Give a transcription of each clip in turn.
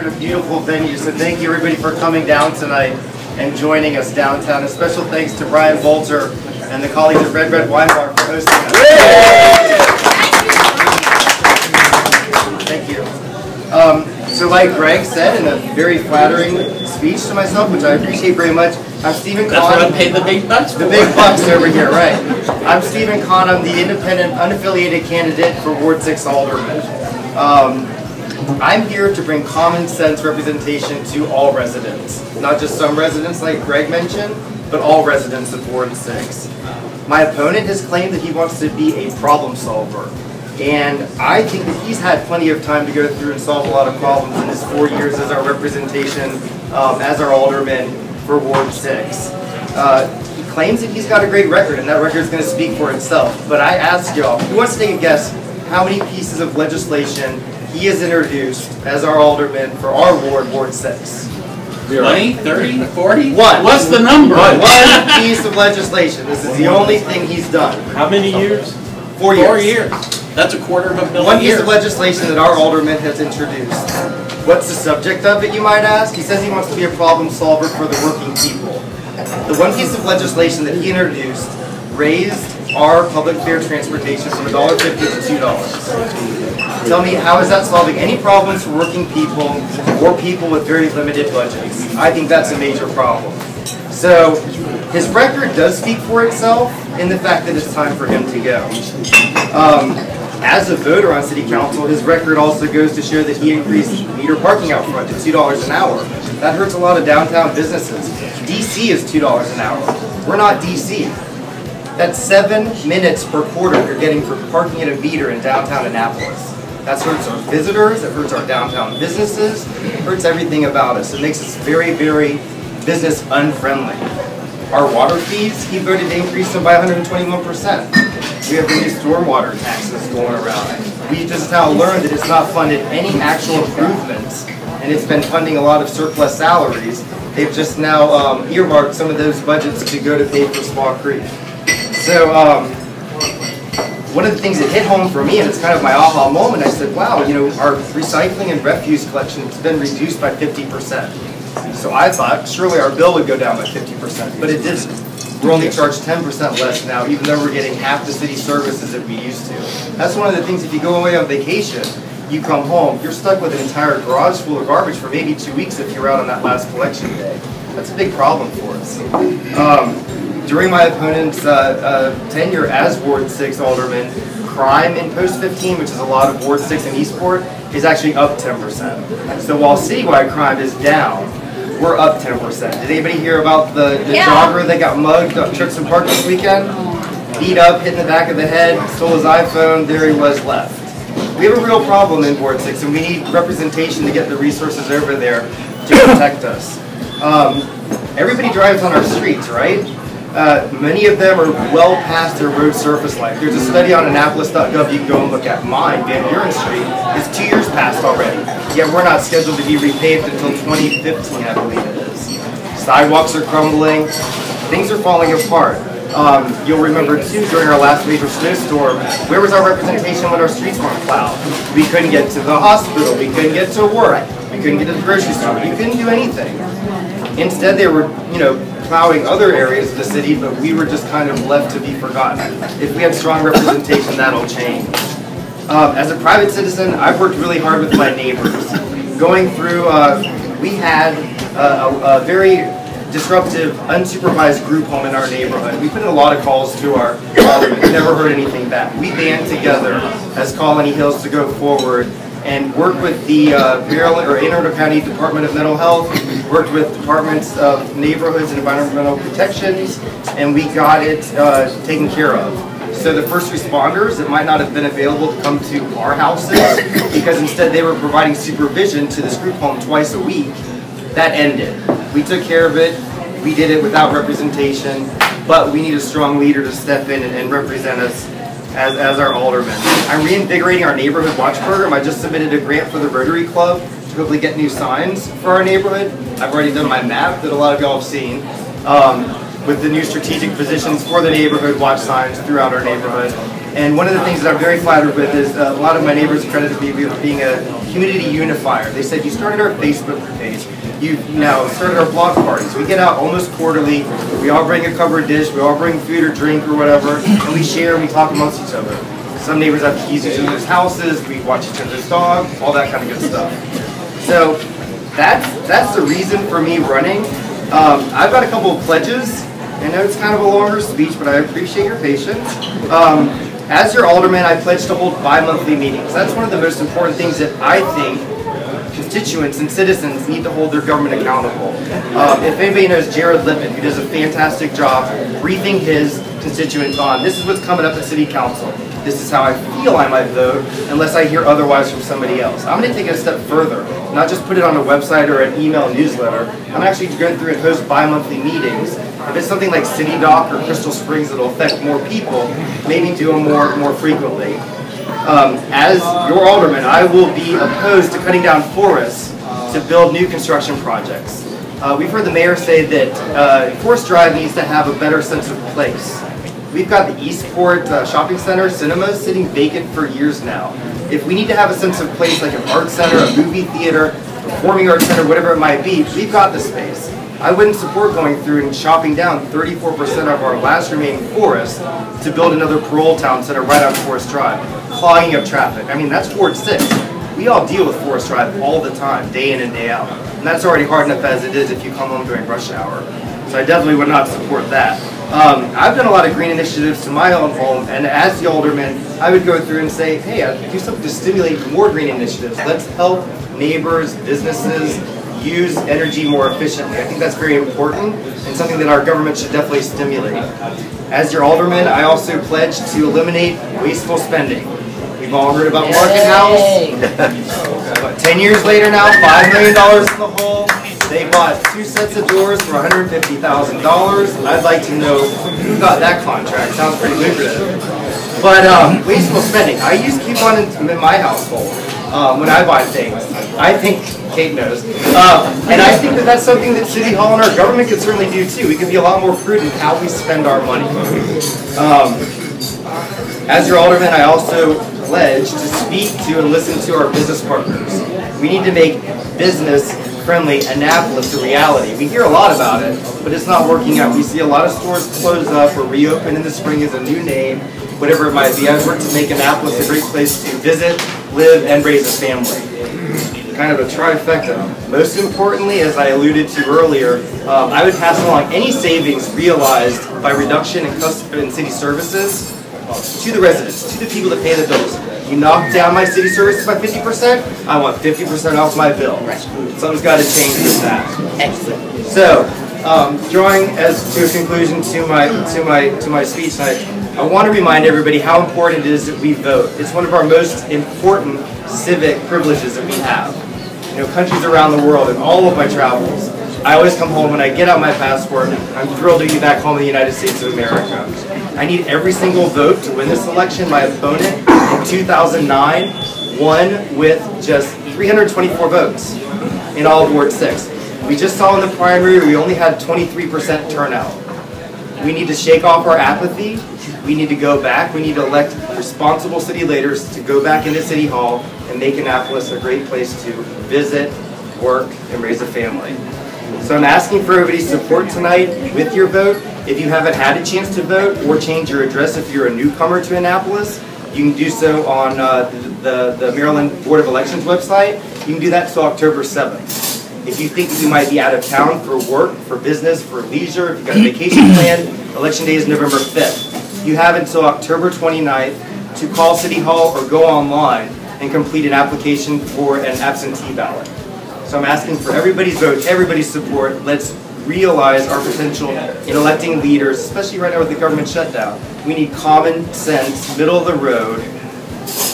a beautiful venue. So thank you everybody for coming down tonight and joining us downtown. A special thanks to Brian Bolter and the colleagues at Red Wine Bar for hosting us. Thank you. So like Greg said in a very flattering speech to myself, which I appreciate very much, I'm Stephen Conn. That's what I paid the big bucks for. The big bucks over here, right. I'm Stephen Conn. I'm the independent, unaffiliated candidate for Ward 6 Alderman. I'm here to bring common sense representation to all residents. Not just some residents like Greg mentioned, but all residents of Ward 6. My opponent has claimed that he wants to be a problem solver. And I think that he's had plenty of time to go through and solve a lot of problems in his 4 years as our representation, as our alderman for Ward 6. He claims that he's got a great record, and that record is going to speak for itself. But I ask y'all, who wants to take a guess how many pieces of legislation he has introduced as our alderman for our ward, Ward 6? 20, 30, 40? One. What's the number? One piece of legislation. This is the only thing he's done. How many years? 4 years. 4 years. That's a quarter of a billion. One piece of legislation that our alderman has introduced. What's the subject of it, you might ask? He says he wants to be a problem solver for the working people. The one piece of legislation that he introduced raised our public fare transportation from $1.50 to $2. Tell me, how is that solving any problems for working people or people with very limited budgets? I think that's a major problem. So his record does speak for itself in the fact that it's time for him to go. As a voter on city council, his record also goes to show that he increased meter parking out front to $2 an hour. That hurts a lot of downtown businesses. DC is $2 an hour. We're not DC. That's 7 minutes per quarter you're getting for parking at a meter in downtown Annapolis. That hurts our visitors, it hurts our downtown businesses, it hurts everything about us. It makes us very, very business unfriendly. Our water fees, he voted to increase them by 121%. We have new stormwater taxes going around. We just now learned that it's not funded any actual improvements, and it's been funding a lot of surplus salaries. They've just now earmarked some of those budgets to go to pay for Spa Creek. So one of the things that hit home for me, and it's kind of my aha moment, I said, wow, you know, our recycling and refuse collection has been reduced by 50%. So I thought, surely our bill would go down by 50%, but it didn't. We're only charged 10% less now, even though we're getting half the city services that we used to. That's one of the things, if you go away on vacation, you come home, you're stuck with an entire garage full of garbage for maybe 2 weeks if you're out on that last collection day. That's a big problem for us. During my opponent's tenure as Ward 6 Alderman, crime in Post 15, which is a lot of Ward 6 and Eastport, is actually up 10%. So while citywide crime is down, we're up 10%. Did anybody hear about the jogger that got mugged up Church and Park this weekend? Beat up, hit in the back of the head, stole his iPhone, there he was left. We have a real problem in Ward 6, and we need representation to get the resources over there to protect us. Everybody drives on our streets, right? Many of them are well past their road surface life. There's a study on Annapolis.gov you can go and look at. Mine, Van Buren Street, is 2 years past already. Yet we're not scheduled to be repaved until 2015, I believe it is. Sidewalks are crumbling. Things are falling apart. You'll remember too, during our last major snowstorm, where was our representation when our streets weren't plowed? We couldn't get to the hospital. We couldn't get to work. We couldn't get to the grocery store. We couldn't do anything. Instead, they were, you know, plowing other areas of the city, but we were just kind of left to be forgotten. If we had strong representation, that'll change. As a private citizen, I've worked really hard with my neighbors. Going through, we had a very disruptive, unsupervised group home in our neighborhood. We put in a lot of calls to our alderman, never heard anything back. We band together as Colony Hills to go forward and work with the Maryland or Anne Arundel County Department of Mental Health, worked with departments of neighborhoods and environmental protections, and we got it taken care of. So the first responders that might not have been available to come to our houses, because instead they were providing supervision to this group home twice a week, that ended. We took care of it, we did it without representation, but we need a strong leader to step in and represent us as our alderman. I'm reinvigorating our neighborhood watch program. I just submitted a grant for the Rotary Club to hopefully get new signs for our neighborhood. I've already done my map that a lot of y'all have seen with the new strategic positions for the neighborhood watch signs throughout our neighborhood. And one of the things that I'm very flattered with is a lot of my neighbors credited me with being a community unifier. They said, you started our Facebook page, you've now started our block parties. We get out almost quarterly, we all bring a covered dish, we all bring food or drink or whatever, and we share and we talk amongst each other. Some neighbors have keys to each other's houses, we watch each other's dog, all that kind of good stuff. So that's the reason for me running. I've got a couple of pledges. I know it's kind of a longer speech, but I appreciate your patience. As your alderman, I pledge to hold bi-monthly meetings. That's one of the most important things that I think constituents and citizens need to hold their government accountable. If anybody knows Jared Lippin, who does a fantastic job briefing his constituents on, this is what's coming up at City Council. This is how I feel I might vote, unless I hear otherwise from somebody else. I'm going to take it a step further, not just put it on a website or an email newsletter. I'm actually going through and host bi-monthly meetings. If it's something like City Dock or Crystal Springs that will affect more people, maybe do them more frequently. As your alderman, I will be opposed to cutting down forests to build new construction projects. We've heard the mayor say that Forest Drive needs to have a better sense of place. We've got the Eastport Shopping Center cinemas sitting vacant for years now. If we need to have a sense of place like an art center, a movie theater, performing arts center, whatever it might be, we've got the space. I wouldn't support going through and chopping down 34% of our last remaining forest to build another parole town center right on Forest Drive, clogging up traffic. I mean, that's Ward 6. We all deal with Forest Drive all the time, day in and day out. And that's already hard enough as it is if you come home during rush hour. So I definitely would not support that. I've done a lot of green initiatives to my own home, and as the alderman, I would go through and say, hey, I'd do something to stimulate more green initiatives. Let's help neighbors, businesses, use energy more efficiently. I think that's very important and something that our government should definitely stimulate. As your alderman, I also pledge to eliminate wasteful spending. We've all heard about Market House. 10 years later now, $5 million in the hole. They bought 2 sets of doors for $150,000. I'd like to know who got that contract. Sounds pretty lucrative. But wasteful spending. I use coupon in my household when I buy things. I think Kate knows. And I think that that's something that City Hall and our government could certainly do too. We could be a lot more prudent in how we spend our money. As your alderman, I also pledge to speak to and listen to our business partners. We need to make business-friendly Annapolis a reality. We hear a lot about it, but it's not working out. We see a lot of stores close up or reopen in the spring as a new name, whatever it might be. I've worked to make Annapolis a great place to visit, live, and raise a family. Kind of a trifecta. Most importantly, as I alluded to earlier, I would pass along any savings realized by reduction in city services to the residents, to the people that pay the bills. You knock down my city services by 50%, I want 50% off my bill. Something's got to change with that. Excellent. So, drawing as to a conclusion to my speech tonight, I want to remind everybody how important it is that we vote. It's one of our most important civic privileges that we have. You know, countries around the world and all of my travels, I always come home when I get out my passport. I'm thrilled to be back home in the United States of America. I need every single vote to win this election. My opponent in 2009 won with just 324 votes in all of Ward 6. We just saw in the primary we only had 23% turnout. We need to shake off our apathy. We need to go back. We need to elect responsible city leaders to go back into City Hall and make Annapolis a great place to visit, work, and raise a family. So I'm asking for everybody's support tonight with your vote. If you haven't had a chance to vote or change your address if you're a newcomer to Annapolis, you can do so on the Maryland Board of Elections website. You can do that until October 7th. If you think that you might be out of town for work, for business, for leisure, if you've got a vacation planned, Election Day is November 5th. You have until October 29th to call City Hall or go online and complete an application for an absentee ballot. So I'm asking for everybody's vote, everybody's support. Let's realize our potential in electing leaders, especially right now with the government shutdown. We need common sense, middle of the road,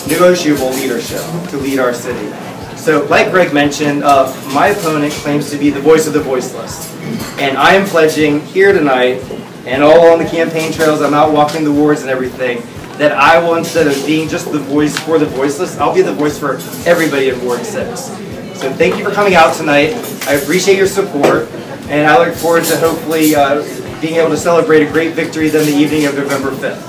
negotiable leadership to lead our city. So like Greg mentioned, my opponent claims to be the voice of the voiceless. And I am pledging here tonight, and all on the campaign trails, I'm out walking the wards and everything, that I will, instead of being just the voice for the voiceless, I'll be the voice for everybody in Ward 6. So thank you for coming out tonight. I appreciate your support, and I look forward to hopefully being able to celebrate a great victory then the evening of November 5th.